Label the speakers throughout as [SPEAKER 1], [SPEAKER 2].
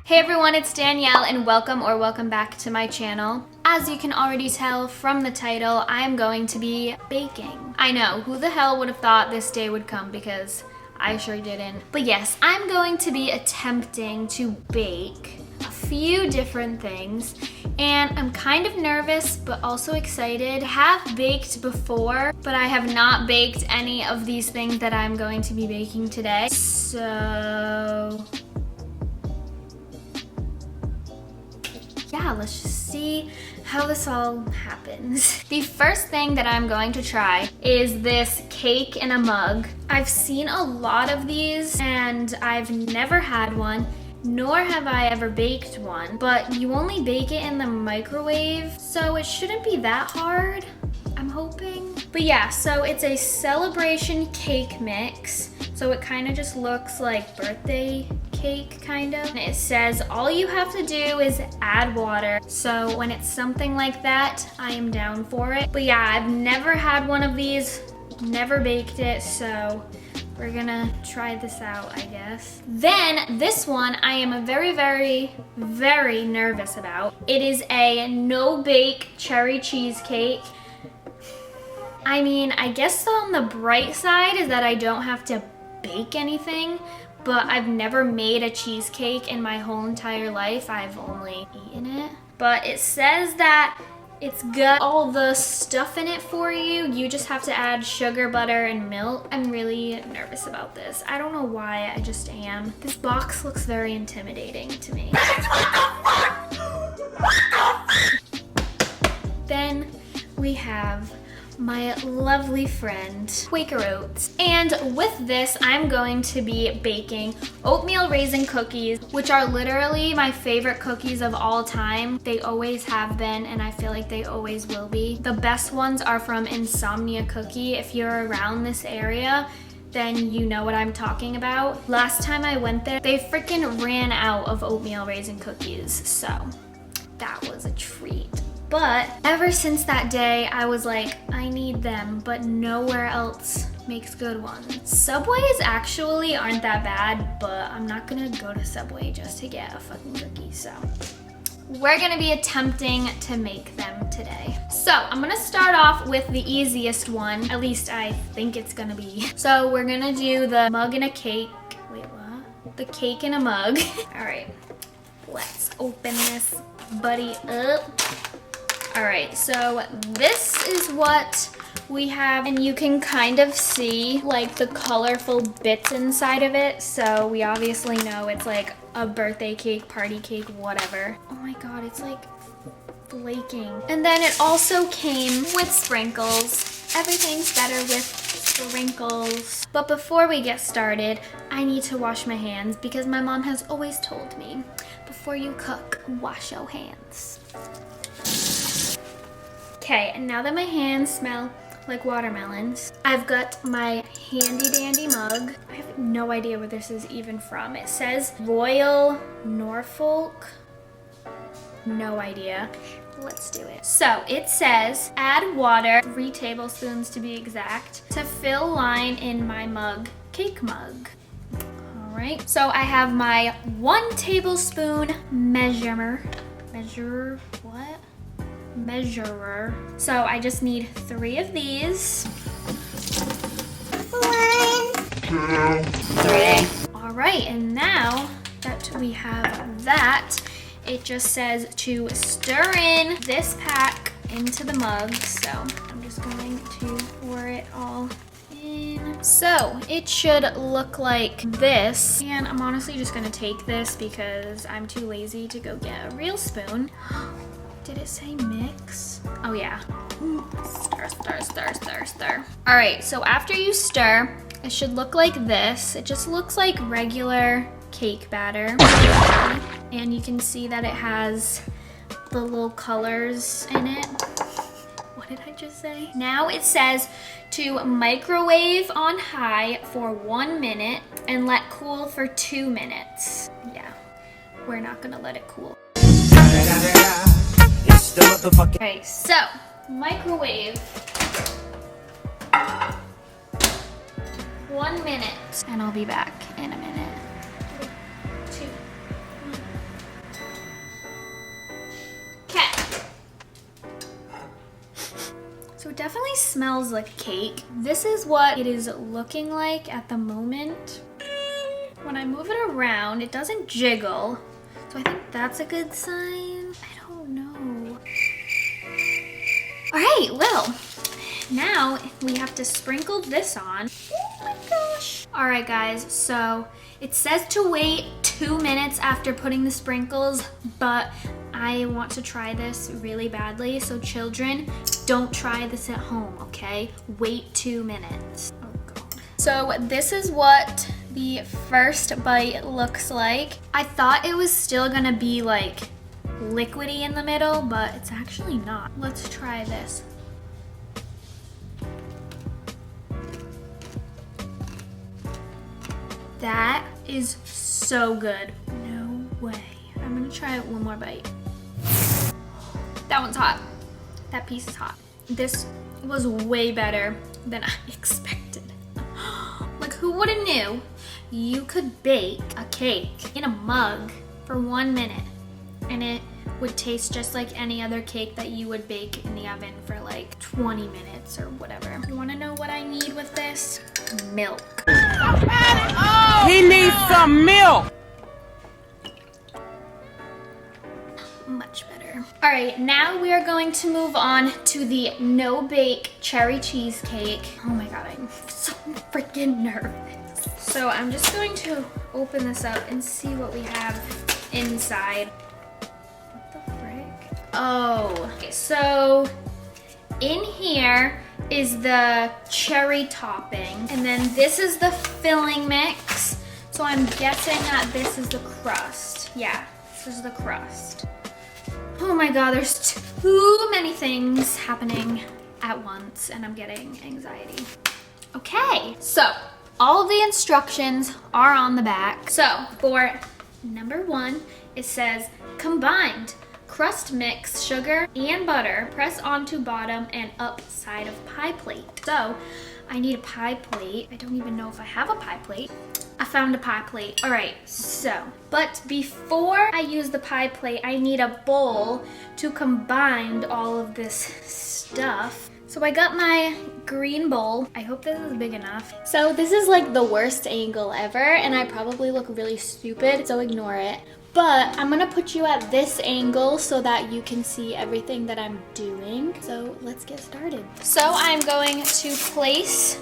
[SPEAKER 1] Hey everyone, it's Danielle and welcome back to my channel. As you can already tell from the title, I am going to be baking. I know, who the hell would have thought this day would come, because I sure didn't. But yes, I'm going to be attempting to bake a few different things, and I'm kind of nervous but also excited. I have baked before, but I have not baked any of these things that I'm going to be baking today. So yeah, let's just see how this all happens. The first thing that I'm going to try is this cake in a mug. I've seen a lot of these and I've never had one, nor have I ever baked one, but you only bake it in the microwave, so it shouldn't be that hard, I'm hoping. But yeah, so it's a celebration cake mix. So it kind of just looks like birthday cake, kind of. And it says all you have to do is add water. So when it's something like that, I am down for it. But yeah, I've never had one of these, never baked it, so we're gonna try this out, I guess. Then this one I am very nervous about. It is a no-bake cherry cheesecake. I mean, I guess on the bright side is that I don't have to bake anything, but I've never made a cheesecake in my whole entire life. I've only eaten it. But it says that it's got all the stuff in it for you. You just have to add sugar, butter, and milk. I'm really nervous about this. I don't know why, I just am. This box looks very intimidating to me. Then we have my lovely friend, Quaker Oats. And with this, I'm going to be baking oatmeal raisin cookies, which are literally my favorite cookies of all time. They always have been, and I feel like they always will be. The best ones are from Insomnia Cookie. If you're around this area, then you know what I'm talking about. Last time I went there, they freaking ran out of oatmeal raisin cookies, so that was a treat. But ever since that day, I was like, I need them, but nowhere else makes good ones. Subway's actually aren't that bad, but I'm not gonna go to Subway just to get a fucking cookie, so we're gonna be attempting to make them today. So I'm gonna start off with the easiest one, at least I think it's gonna be. So we're gonna do the mug and a cake. Wait, what? The cake in a mug. All right, let's open this buddy up. All right, so this is what we have, and you can kind of see like the colorful bits inside of it. So we obviously know it's like a birthday cake, party cake, whatever. Oh my God, it's like flaking. And then it also came with sprinkles. Everything's better with sprinkles. But before we get started, I need to wash my hands because my mom has always told me, before you cook, wash your hands. Okay, and now that my hands smell like watermelons, I've got my handy dandy mug. I have no idea where this is even from. It says Royal Norfolk. No idea. Let's do it. So it says add water, 3 tablespoons to be exact, to fill line in my mug, cake mug. All right, so I have my 1 tablespoon measurer. So I just need 3 of these. 1, 2, 3. All right, and now that we have that, it just says to stir in this pack into the mug. So I'm just going to pour it all in. So it should look like this. And I'm honestly just gonna take this because I'm too lazy to go get a real spoon. Did it say mix? Oh yeah. Stir, stir, stir, stir, stir. All right, so after you stir, it should look like this. It just looks like regular cake batter. And you can see that it has the little colors in it. What did I just say? Now it says to microwave on high for 1 minute and let cool for 2 minutes. Yeah, we're not gonna let it cool. Okay, so microwave 1 minute, and I'll be back in a minute. 2, 1. definitely smells like cake. This is what it is looking like at the moment. When I move it around, it doesn't jiggle. So I think that's a good sign. I don't know. All right, well, now we have to sprinkle this on. Oh my gosh. All right, guys, so it says to wait 2 minutes after putting the sprinkles, but I want to try this really badly. So children, don't try this at home, okay? Wait 2 minutes. Oh God. So this is what the first bite looks like. I thought it was still gonna be like liquidy in the middle, but it's actually not. Let's try this. That is so good. No way. I'm gonna try one more bite. That one's hot. That piece is hot. This was way better than I expected. Like, who would have knew you could bake a cake in a mug for 1 minute and it would taste just like any other cake that you would bake in the oven for like 20 minutes or whatever. You wanna know what I need with this? Milk.
[SPEAKER 2] He needs some milk.
[SPEAKER 1] Much better. All right, now we are going to move on to the no-bake cherry cheesecake. Oh my God, I'm so freaking nervous. So I'm just going to open this up and see what we have inside. What the frick? Oh, okay, so in here is the cherry topping, and then this is the filling mix. So I'm guessing that this is the crust. Yeah, this is the crust. Oh my God, there's too many things happening at once and I'm getting anxiety. Okay, so all of the instructions are on the back. So for number 1, it says combined crust mix sugar and butter, press onto bottom and up side of pie plate. So I need a pie plate. I don't even know if I have a pie plate. I found a pie plate. All right, so, but before I use the pie plate, I need a bowl to combine all of this stuff. So I got my green bowl. I hope this is big enough. So this is like the worst angle ever, and I probably look really stupid, so ignore it. But I'm gonna put you at this angle so that you can see everything that I'm doing. So let's get started. So I'm going to place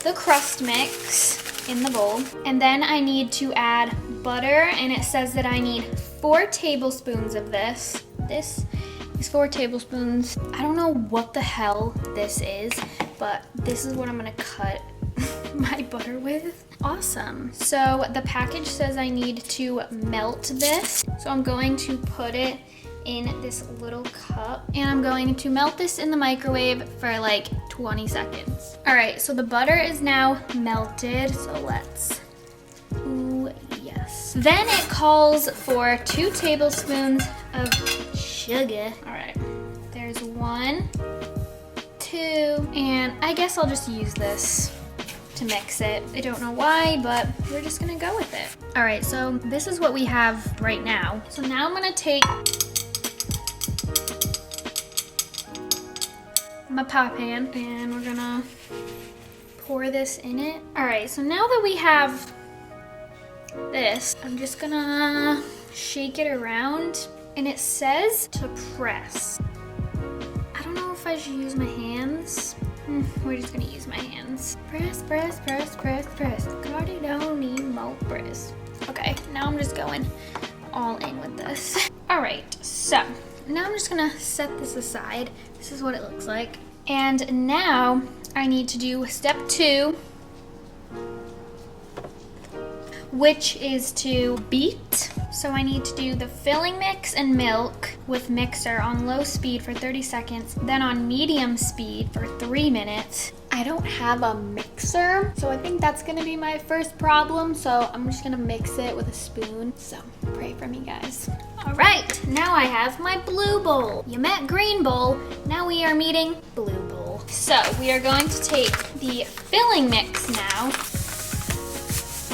[SPEAKER 1] the crust mix in the bowl, and then I need to add butter, and it says that I need 4 tablespoons of this. This is 4 tablespoons. I don't know what the hell this is, but this is what I'm gonna cut my butter with. Awesome. So the package says I need to melt this. So I'm going to put it in this little cup, and I'm going to melt this in the microwave for like 20 seconds. All right, so the butter is now melted, so let's, ooh, yes. Then it calls for 2 tablespoons of sugar. All right, there's 1, 2, and I guess I'll just use this to mix it. I don't know why, but we're just gonna go with it. All right, so this is what we have right now. So now I'm gonna take my pie pan and we're gonna pour this in it. All right, so now that we have this, I'm just gonna shake it around, and it says to press. I don't know if I should use my hands. We're just gonna use my hands. Press, press, press, press, press. God, I don't need more press. Okay, now I'm just going all in with this. All right, so now I'm just gonna set this aside. This is what it looks like. And now I need to do step 2, which is to beat. So I need to do the filling mix and milk with mixer on low speed for 30 seconds, then on medium speed for 3 minutes. I don't have a mixer, so I think that's gonna be my first problem. So I'm just gonna mix it with a spoon. So pray for me, guys. All right, now I have my blue bowl. You met green bowl, now we are meeting blue bowl. So we are going to take the filling mix now.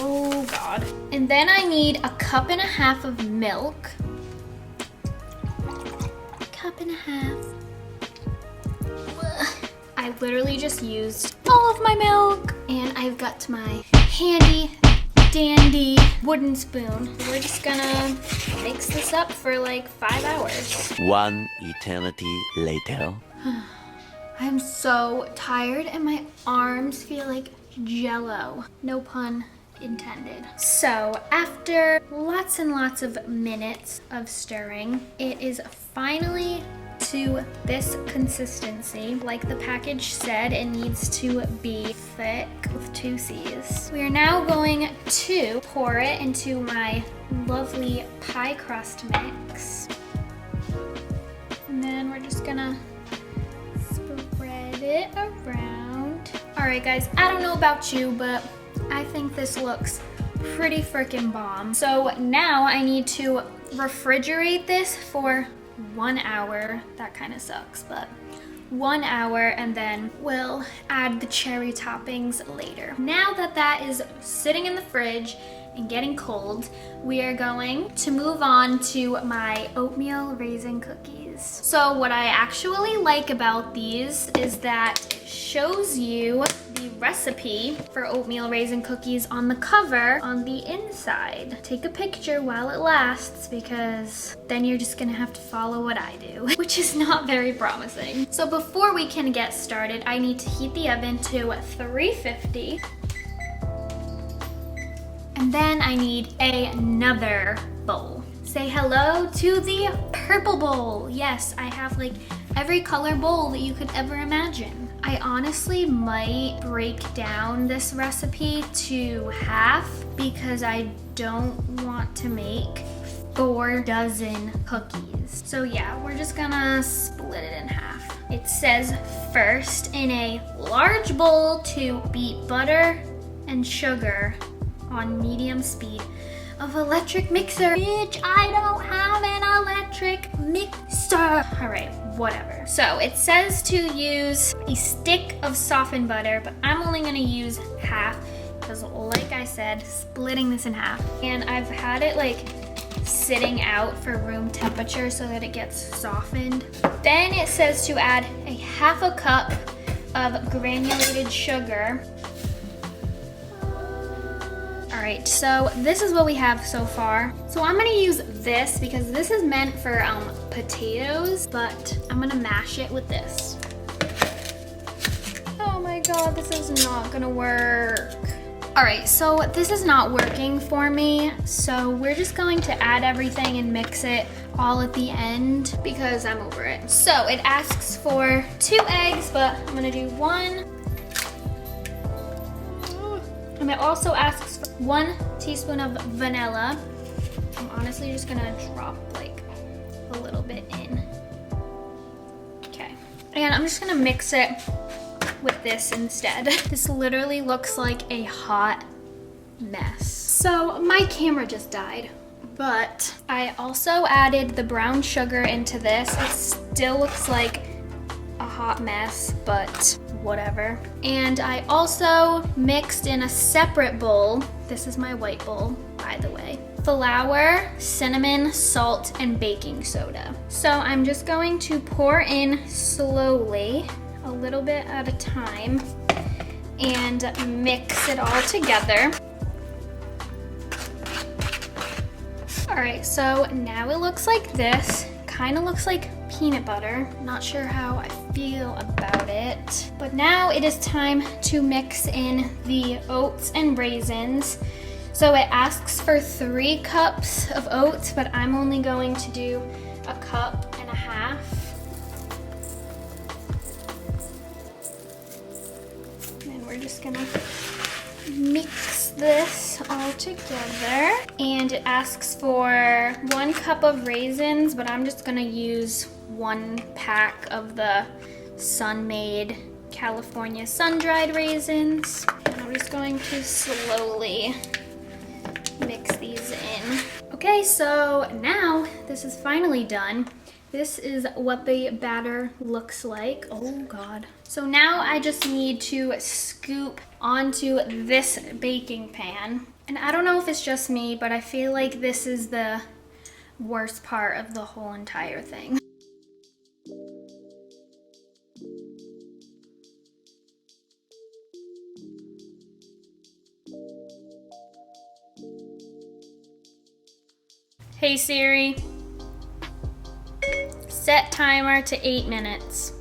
[SPEAKER 1] Oh God. And then I need a 1.5 cups of milk. 1.5 cups. I literally just used all of my milk, and I've got my handy dandy wooden spoon. We're just gonna mix this up for like 5 hours.
[SPEAKER 3] One eternity later.
[SPEAKER 1] I'm so tired and my arms feel like jello. No pun intended. So after lots and lots of minutes of stirring, it is finally to this consistency. Like the package said, it needs to be thick with 2 C's. We are now going to pour it into my lovely pie crust mix. And then we're just gonna spread it around. All right guys, I don't know about you, but I think this looks pretty freaking bomb. So now I need to refrigerate this for 1 hour. That kind of sucks, but 1 hour, and then we'll add the cherry toppings later. Now that that is sitting in the fridge and getting cold, we are going to move on to my oatmeal raisin cookies. So what I actually like about these is that it shows you the recipe for oatmeal raisin cookies on the cover on the inside. Take a picture while it lasts, because then you're just gonna have to follow what I do, which is not very promising. So before we can get started, I need to heat the oven to 350. And then I need another bowl. Say hello to the purple bowl. Yes, I have like every color bowl that you could ever imagine. I honestly might break down this recipe to half because I don't want to make 4 dozen cookies. So yeah, we're just gonna split it in half. It says first in a large bowl to beat butter and sugar on medium speed of electric mixer. Bitch, I don't have an electric mixer. All right, whatever. So it says to use a stick of softened butter, but I'm only gonna use half because like I said, splitting this in half. And I've had it like sitting out for room temperature so that it gets softened. Then it says to add a half a cup of granulated sugar. All right, so this is what we have so far. So I'm gonna use this because this is meant for potatoes, but I'm gonna mash it with this. Oh my God, this is not gonna work. All right, so this is not working for me. So we're just going to add everything and mix it all at the end because I'm over it. So it asks for 2 eggs, but I'm gonna do 1. And it also asks for 1 teaspoon of vanilla. I'm honestly just gonna drop like a little bit in. Okay, and I'm just gonna mix it with this instead. This literally looks like a hot mess. So my camera just died, but I also added the brown sugar into this. It still looks like a hot mess, but whatever. And I also mixed in a separate bowl. This is my white bowl, by the way. Flour, cinnamon, salt, and baking soda. So I'm just going to pour in slowly, a little bit at a time, and mix it all together. All right, so now it looks like this. Kind of looks like peanut butter. Not sure how I feel about it. But now it is time to mix in the oats and raisins. So it asks for 3 cups of oats, but I'm only going to do 1.5 cups. And we're just gonna mix this all together. And it asks for 1 cup of raisins, but I'm just gonna use 1 pack of the sun-made California sun-dried raisins. And I'm just going to slowly mix these in. Okay, so now this is finally done. This is what the batter looks like. Oh God. So now I just need to scoop onto this baking pan. And I don't know if it's just me, but I feel like this is the worst part of the whole entire thing. Hey Siri, set timer to 8 minutes.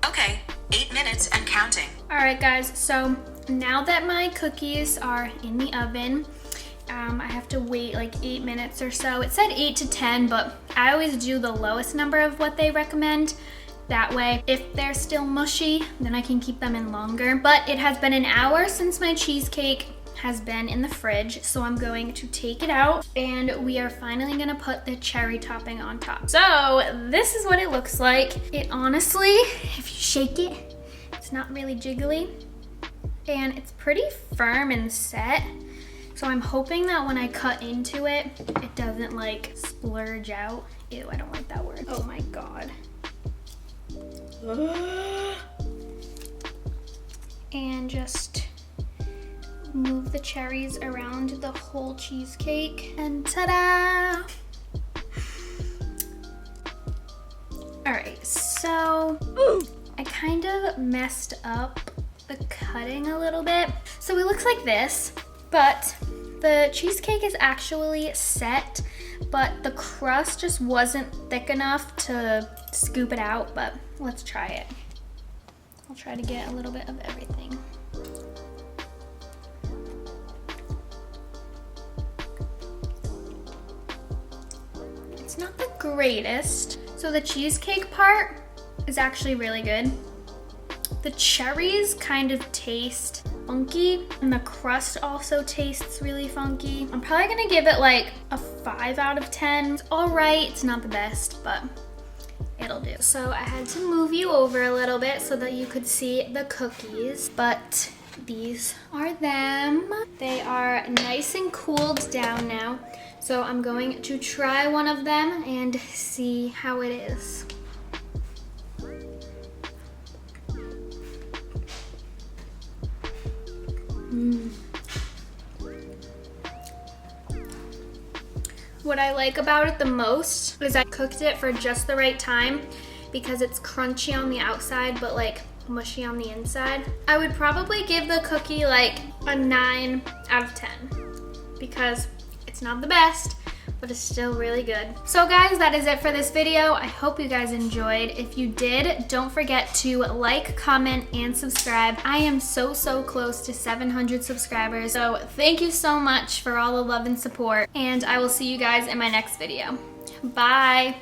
[SPEAKER 4] Okay, 8 minutes and counting.
[SPEAKER 1] All right guys, so now that my cookies are in the oven, I have to wait like 8 minutes or so. It said 8 to 10, but I always do the lowest number of what they recommend. That way, if they're still mushy, then I can keep them in longer. But it has been an hour since my cheesecake has been in the fridge, so I'm going to take it out and we are finally gonna put the cherry topping on top. So this is what it looks like. It honestly, if you shake it, it's not really jiggly and it's pretty firm and set. So I'm hoping that when I cut into it, it doesn't like splurge out. Ew, I don't like that word. Oh my God. And just move the cherries around the whole cheesecake and ta-da! All right, so I kind of messed up the cutting a little bit. So it looks like this, but the cheesecake is actually set, but the crust just wasn't thick enough to scoop it out, but let's try it. I'll try to get a little bit of everything. It's not the greatest. So the cheesecake part is actually really good. The cherries kind of taste funky, and the crust also tastes really funky. I'm probably gonna give it like a 5 out of 10. It's all right, it's not the best, but it'll do. So I had to move you over a little bit so that you could see the cookies, but these are them. They are nice and cooled down now. So I'm going to try one of them and see how it is. What I like about it the most is I cooked it for just the right time because it's crunchy on the outside but like mushy on the inside. I would probably give the cookie like a 9 out of 10 because it's not the best, but it's still really good. So guys, that is it for this video. I hope you guys enjoyed. If you did, don't forget to like, comment, and subscribe. I am so close to 700 subscribers, so thank you so much for all the love and support, and I will see you guys in my next video. Bye.